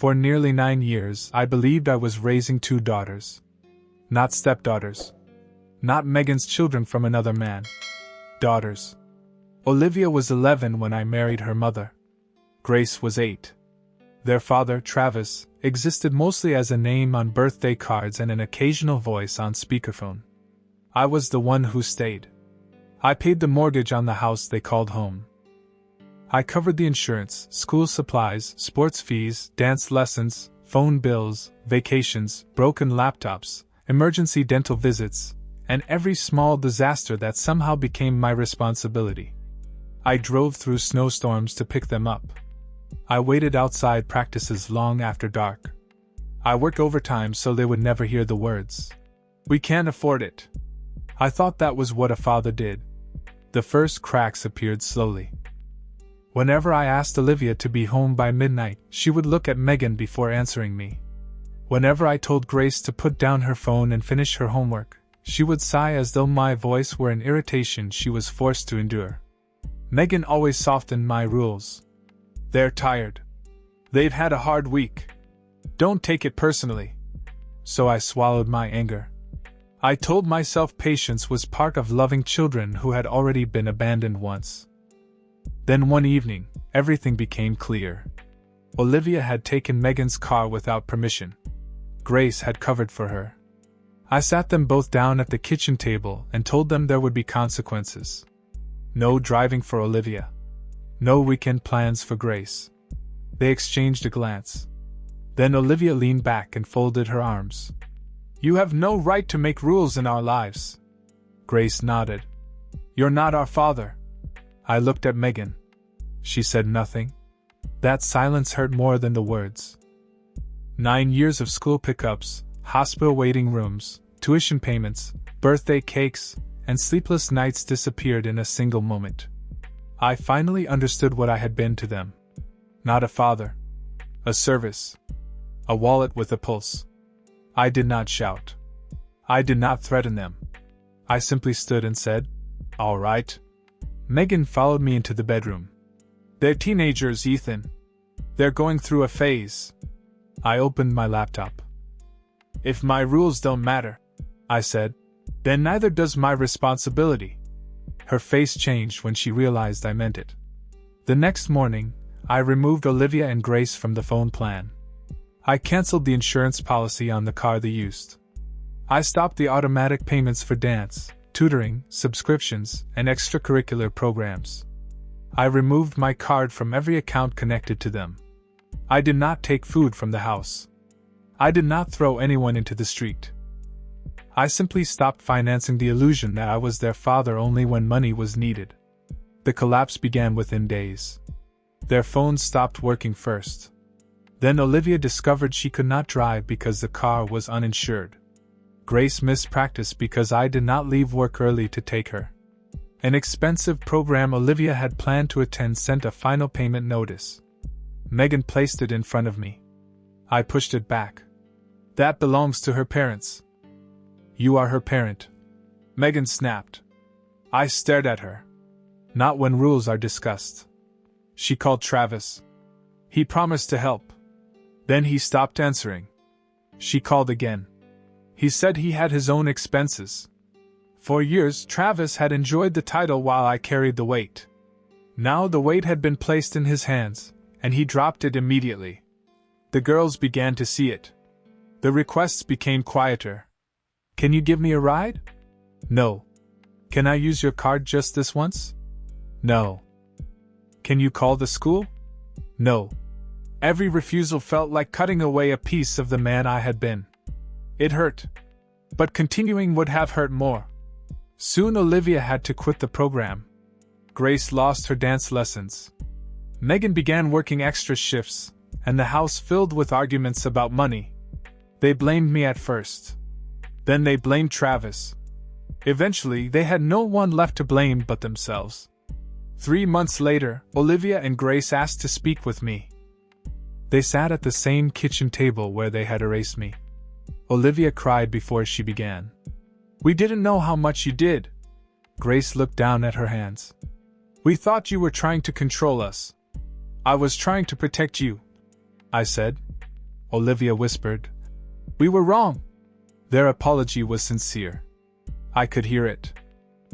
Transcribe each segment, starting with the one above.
For nearly 9 years, I believed I was raising 2 daughters. Not stepdaughters. Not Megan's children from another man. Daughters. Olivia was 11 when I married her mother. Grace was 8. Their father, Travis, existed mostly as a name on birthday cards and an occasional voice on speakerphone. I was the one who stayed. I paid the mortgage on the house they called home. I covered the insurance, school supplies, sports fees, dance lessons, phone bills, vacations, broken laptops, emergency dental visits, and every small disaster that somehow became my responsibility. I drove through snowstorms to pick them up. I waited outside practices long after dark. I worked overtime so they would never hear the words, "We can't afford it." I thought that was what a father did. The first cracks appeared slowly. Whenever I asked Olivia to be home by midnight, she would look at Megan before answering me. Whenever I told Grace to put down her phone and finish her homework, she would sigh as though my voice were an irritation she was forced to endure. Megan always softened my rules. "They're tired. They've had a hard week. Don't take it personally." So I swallowed my anger. I told myself patience was part of loving children who had already been abandoned once. Then one evening, everything became clear. Olivia had taken Megan's car without permission. Grace had covered for her. I sat them both down at the kitchen table and told them there would be consequences. No driving for Olivia. No weekend plans for Grace. They exchanged a glance. Then Olivia leaned back and folded her arms. "You have no right to make rules in our lives." Grace nodded. "You're not our father." I looked at Megan. She said nothing. That silence hurt more than the words. 9 years of school pickups, hospital waiting rooms, tuition payments, birthday cakes, and sleepless nights disappeared in a single moment. I finally understood what I had been to them. Not a father. A service. A wallet with a pulse. I did not shout. I did not threaten them. I simply stood and said, "All right." Megan followed me into the bedroom. "They're teenagers, Ethan. They're going through a phase." I opened my laptop. "If my rules don't matter," I said, "then neither does my responsibility." Her face changed when she realized I meant it. The next morning, I removed Olivia and Grace from the phone plan. I canceled the insurance policy on the car they used. I stopped the automatic payments for dance, tutoring, subscriptions, and extracurricular programs. I removed my card from every account connected to them. I did not take food from the house. I did not throw anyone into the street. I simply stopped financing the illusion that I was their father only when money was needed. The collapse began within days. Their phones stopped working first. Then Olivia discovered she could not drive because the car was uninsured. Grace missed practice because I did not leave work early to take her. An expensive program Olivia had planned to attend sent a final payment notice. Megan placed it in front of me. I pushed it back. "That belongs to her parents." "You are her parent," Megan snapped. I stared at her. "Not when rules are discussed." She called Travis. He promised to help. Then he stopped answering. She called again. He said he had his own expenses. For years, Travis had enjoyed the title while I carried the weight. Now the weight had been placed in his hands, and he dropped it immediately. The girls began to see it. The requests became quieter. "Can you give me a ride?" "No." "Can I use your card just this once?" "No." "Can you call the school?" "No." Every refusal felt like cutting away a piece of the man I had been. It hurt. But continuing would have hurt more. Soon Olivia had to quit the program. Grace lost her dance lessons. Megan began working extra shifts, and the house filled with arguments about money. They blamed me at first. Then they blamed Travis. Eventually, they had no one left to blame but themselves. 3 months later, Olivia and Grace asked to speak with me. They sat at the same kitchen table where they had erased me. Olivia cried before she began. "We didn't know how much you did." Grace looked down at her hands. "We thought you were trying to control us." "I was trying to protect you," I said. Olivia whispered. We were wrong. Their apology was sincere. I could hear it.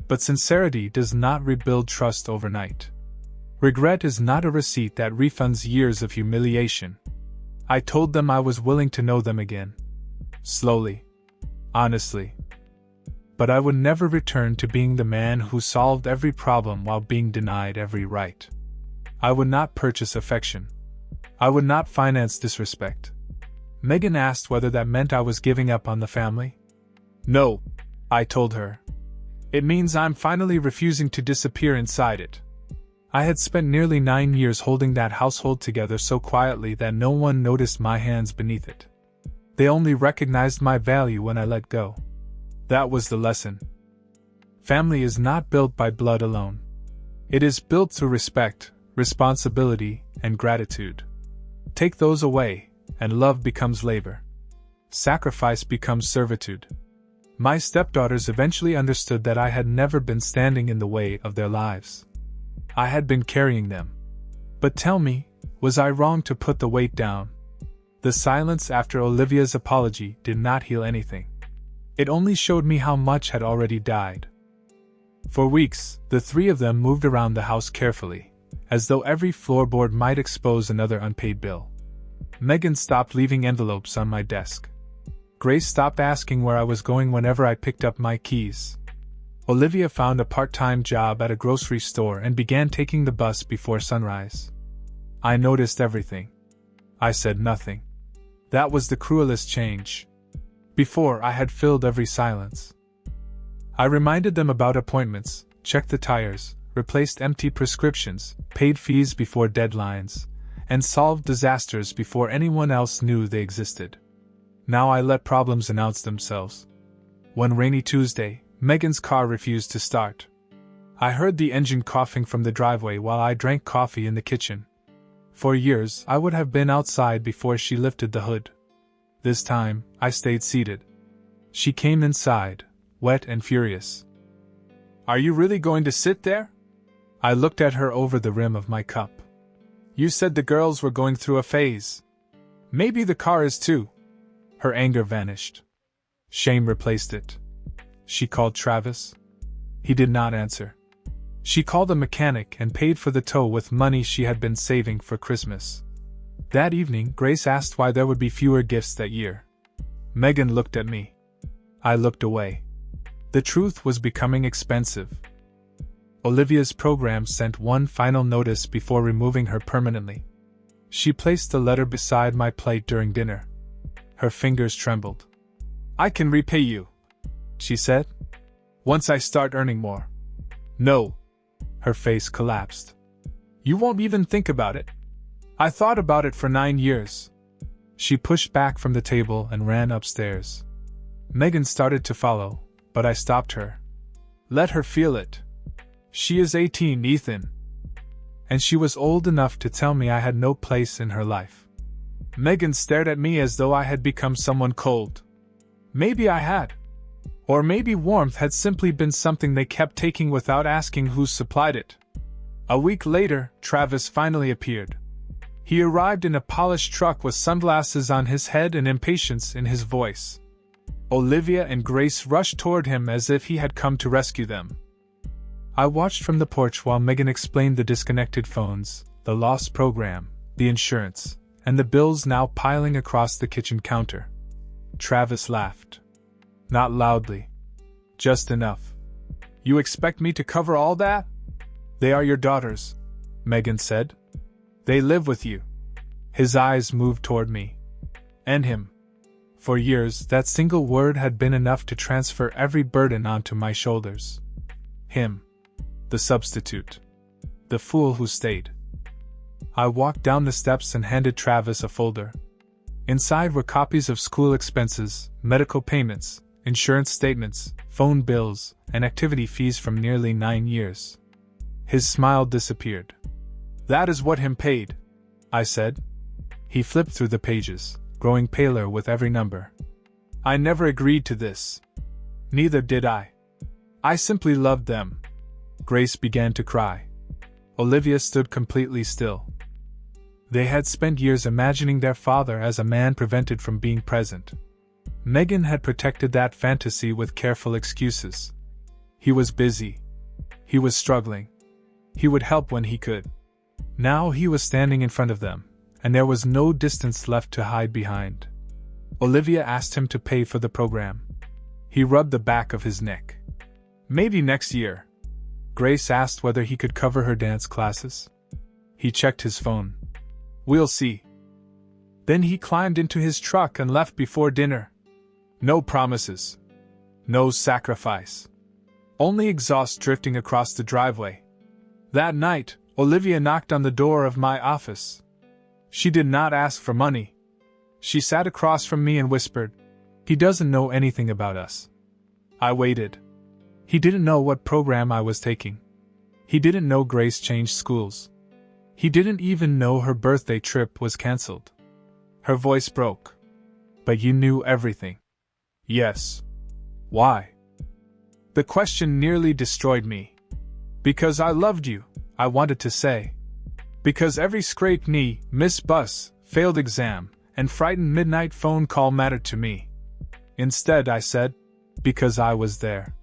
But sincerity does not rebuild trust overnight. Regret is not a receipt that refunds years of humiliation. I told them I was willing to know them again. Slowly. Honestly. But I would never return to being the man who solved every problem while being denied every right. I would not purchase affection. I would not finance disrespect. Megan asked whether that meant I was giving up on the family. No, I told her. It means I'm finally refusing to disappear inside it. I had spent nearly 9 years holding that household together so quietly that no one noticed my hands beneath it. They only recognized my value when I let go. That was the lesson. Family is not built by blood alone. It is built through respect, responsibility, and gratitude. Take those away, and love becomes labor. Sacrifice becomes servitude. My stepdaughters eventually understood that I had never been standing in the way of their lives. I had been carrying them. But tell me, was I wrong to put the weight down? The silence after Olivia's apology did not heal anything. It only showed me how much had already died. For weeks, the three of them moved around the house carefully, as though every floorboard might expose another unpaid bill. Megan stopped leaving envelopes on my desk. Grace stopped asking where I was going whenever I picked up my keys. Olivia found a part-time job at a grocery store and began taking the bus before sunrise. I noticed everything. I said nothing. That was the cruelest change. Before, I had filled every silence. I reminded them about appointments, checked the tires, replaced empty prescriptions, paid fees before deadlines, and solved disasters before anyone else knew they existed. Now I let problems announce themselves. One rainy Tuesday, Megan's car refused to start. I heard the engine coughing from the driveway while I drank coffee in the kitchen. For years, I would have been outside before she lifted the hood. This time, I stayed seated. She came inside, wet and furious. Are you really going to sit there? I looked at her over the rim of my cup. You said the girls were going through a phase. Maybe the car is too. Her anger vanished. Shame replaced it. She called Travis. He did not answer. She called a mechanic and paid for the tow with money she had been saving for Christmas. That evening, Grace asked why there would be fewer gifts that year. Megan looked at me. I looked away. The truth was becoming expensive. Olivia's program sent one final notice before removing her permanently. She placed the letter beside my plate during dinner. Her fingers trembled. I can repay you, she said. Once I start earning more. No. Her face collapsed. You won't even think about it. I thought about it for 9 years. She pushed back from the table and ran upstairs. Megan started to follow, but I stopped her. Let her feel it. She is 18, Ethan. And she was old enough to tell me I had no place in her life. Megan stared at me as though I had become someone cold. Maybe I had. Or maybe warmth had simply been something they kept taking without asking who supplied it. A week later, Travis finally appeared. He arrived in a polished truck with sunglasses on his head and impatience in his voice. Olivia and Grace rushed toward him as if he had come to rescue them. I watched from the porch while Megan explained the disconnected phones, the lost program, the insurance, and the bills now piling across the kitchen counter. Travis laughed. Not loudly. Just enough. You expect me to cover all that? They are your daughters, Megan said. They live with you. His eyes moved toward me. And him. For years, that single word had been enough to transfer every burden onto my shoulders. Him. The substitute. The fool who stayed. I walked down the steps and handed Travis a folder. Inside were copies of school expenses, medical payments, insurance statements, phone bills, and activity fees from nearly 9 years. His smile disappeared. That is what him paid, I said. He flipped through the pages, growing paler with every number. I never agreed to this. Neither did I. I simply loved them. Grace began to cry. Olivia stood completely still. They had spent years imagining their father as a man prevented from being present. Megan had protected that fantasy with careful excuses. He was busy. He was struggling. He would help when he could. Now he was standing in front of them, and there was no distance left to hide behind. Olivia asked him to pay for the program. He rubbed the back of his neck. Maybe next year. Grace asked whether he could cover her dance classes. He checked his phone. We'll see. Then he climbed into his truck and left before dinner. No promises. No sacrifice. Only exhaust drifting across the driveway. That night, Olivia knocked on the door of my office. She did not ask for money. She sat across from me and whispered, "He doesn't know anything about us." I waited. He didn't know what program I was taking. He didn't know Grace changed schools. He didn't even know her birthday trip was cancelled. Her voice broke. "But you knew everything." "Yes." "Why?" The question nearly destroyed me. "Because I loved you," I wanted to say. Because every scraped knee, missed bus, failed exam, and frightened midnight phone call mattered to me. Instead, I said, because I was there.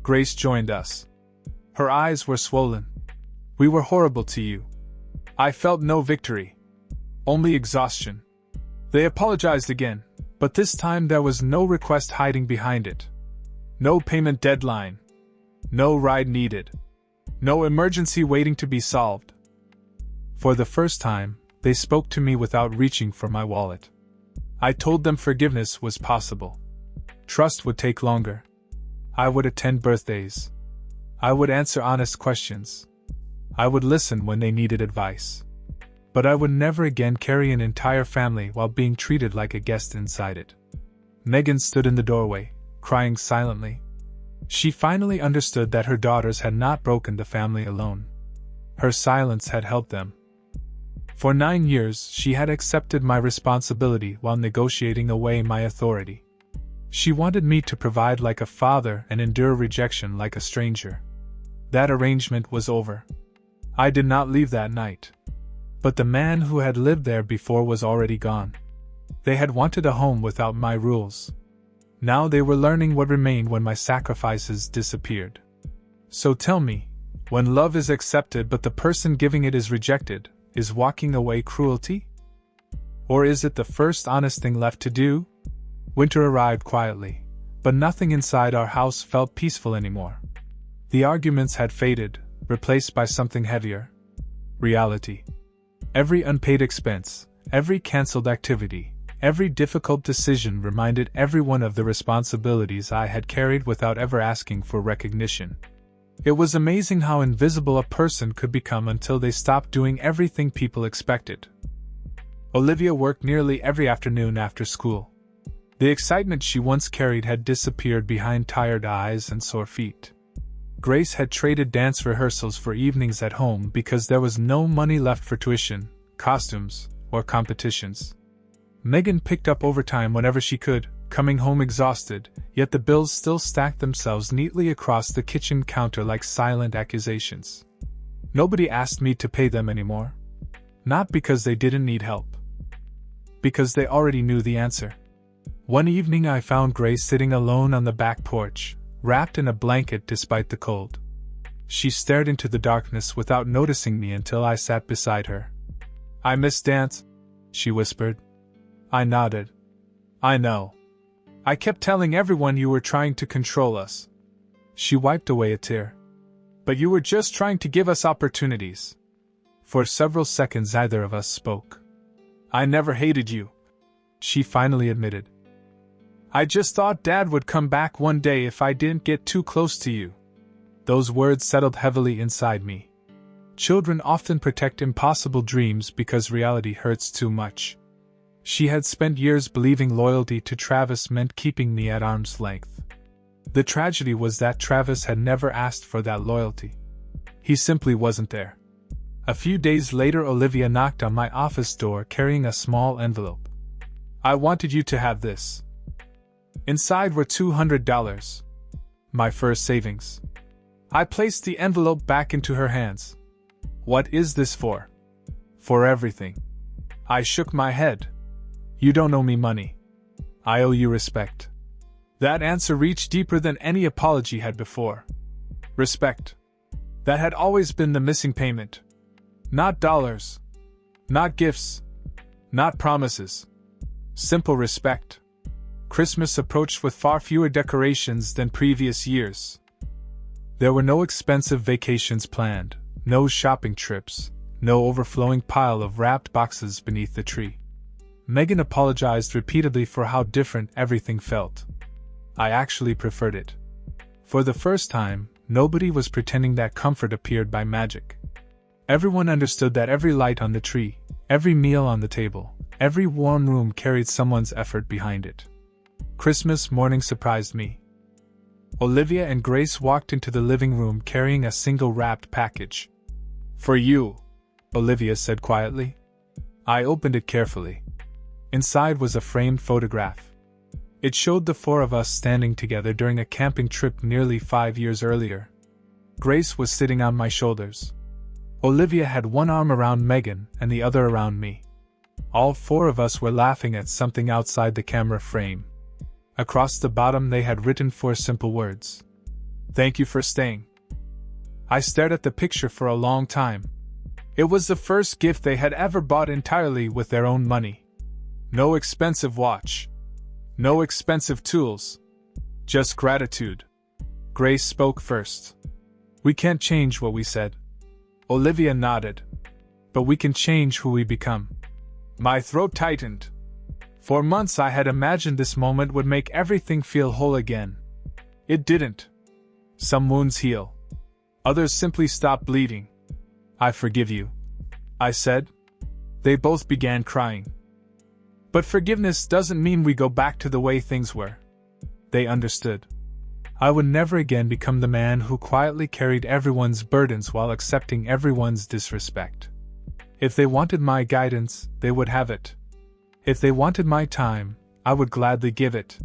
Grace joined us. Her eyes were swollen. "We were horrible to you." I felt no victory. Only exhaustion. They apologized again, but this time there was no request hiding behind it. No payment deadline. No ride needed. No emergency waiting to be solved. For the first time, they spoke to me without reaching for my wallet. I told them forgiveness was possible. Trust would take longer. I would attend birthdays. I would answer honest questions. I would listen when they needed advice. But I would never again carry an entire family while being treated like a guest inside it. Megan stood in the doorway, crying silently. She finally understood that her daughters had not broken the family alone. Her silence had helped them. For 9 years, she had accepted my responsibility while negotiating away my authority. She wanted me to provide like a father and endure rejection like a stranger. That arrangement was over. I did not leave that night. But the man who had lived there before was already gone. They had wanted a home without my rules. Now they were learning what remained when my sacrifices disappeared. So tell me, when love is accepted but the person giving it is rejected, is walking away cruelty? Or is it the first honest thing left to do? Winter arrived quietly, but nothing inside our house felt peaceful anymore. The arguments had faded, replaced by something heavier. Reality. Every unpaid expense, every cancelled activity, every difficult decision reminded everyone of the responsibilities I had carried without ever asking for recognition. It was amazing how invisible a person could become until they stopped doing everything people expected. Olivia worked nearly every afternoon after school. The excitement she once carried had disappeared behind tired eyes and sore feet. Grace had traded dance rehearsals for evenings at home because there was no money left for tuition, costumes, or competitions. Megan picked up overtime whenever she could, coming home exhausted, yet the bills still stacked themselves neatly across the kitchen counter like silent accusations. Nobody asked me to pay them anymore. Not because they didn't need help. Because they already knew the answer. One evening I found Grace sitting alone on the back porch, wrapped in a blanket despite the cold. She stared into the darkness without noticing me until I sat beside her. "I miss dance," she whispered. I nodded. "I know. I kept telling everyone you were trying to control us." She wiped away a tear. "But you were just trying to give us opportunities." For several seconds neither of us spoke. "I never hated you," she finally admitted. "I just thought Dad would come back one day if I didn't get too close to you." Those words settled heavily inside me. Children often protect impossible dreams because reality hurts too much. She had spent years believing loyalty to Travis meant keeping me at arm's length. The tragedy was that Travis had never asked for that loyalty. He simply wasn't there. A few days later, Olivia knocked on my office door carrying a small envelope. "I wanted you to have this." Inside were $200. My first savings. I placed the envelope back into her hands. "What is this for?" "For everything," I shook my head. You don't owe me money. I owe you respect. That answer reached deeper than any apology had before. Respect. That had always been the missing payment. Not dollars. Not gifts. Not promises. Simple respect. Christmas approached with far fewer decorations than previous years. There were no expensive vacations planned, no shopping trips, no overflowing pile of wrapped boxes beneath the tree. Megan apologized repeatedly for how different everything felt. I actually preferred it. For the first time, nobody was pretending that comfort appeared by magic. Everyone understood that every light on the tree, every meal on the table, every warm room carried someone's effort behind it. Christmas morning surprised me. Olivia and Grace walked into the living room carrying a single wrapped package. For you, Olivia said quietly. I opened it carefully. Inside was a framed photograph. It showed the four of us standing together during a camping trip nearly 5 years earlier. Grace was sitting on my shoulders. Olivia had one arm around Megan and the other around me. All four of us were laughing at something outside the camera frame. Across the bottom they had written 4 simple words. Thank you for staying. I stared at the picture for a long time. It was the first gift they had ever bought entirely with their own money. No expensive watch. No expensive tools. Just gratitude. Grace spoke first. We can't change what we said. Olivia nodded. But we can change who we become. My throat tightened. For months I had imagined this moment would make everything feel whole again. It didn't. Some wounds heal. Others simply stop bleeding. I forgive you, I said. They both began crying. But forgiveness doesn't mean we go back to the way things were. They understood. I would never again become the man who quietly carried everyone's burdens while accepting everyone's disrespect. If they wanted my guidance, they would have it. If they wanted my time, I would gladly give it.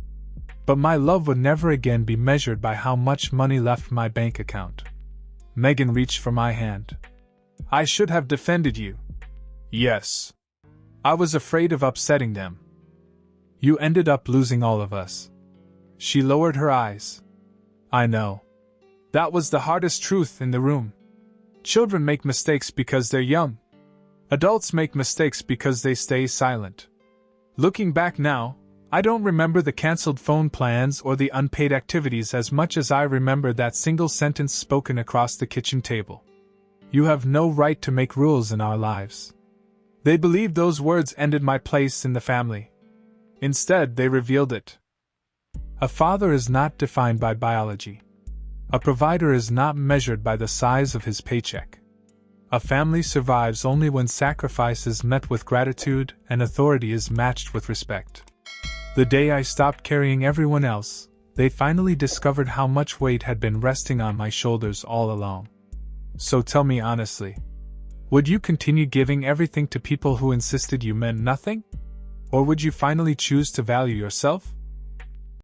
But my love would never again be measured by how much money left my bank account. Megan reached for my hand. I should have defended you. Yes. I was afraid of upsetting them. You ended up losing all of us. She lowered her eyes. I know. That was the hardest truth in the room. Children make mistakes because they're young. Adults make mistakes because they stay silent. Looking back now, I don't remember the cancelled phone plans or the unpaid activities as much as I remember that single sentence spoken across the kitchen table. You have no right to make rules in our lives. They believed those words ended my place in the family. Instead, they revealed it. A father is not defined by biology. A provider is not measured by the size of his paycheck. A family survives only when sacrifice is met with gratitude and authority is matched with respect. The day I stopped carrying everyone else, they finally discovered how much weight had been resting on my shoulders all along. So tell me honestly, would you continue giving everything to people who insisted you meant nothing? Or would you finally choose to value yourself?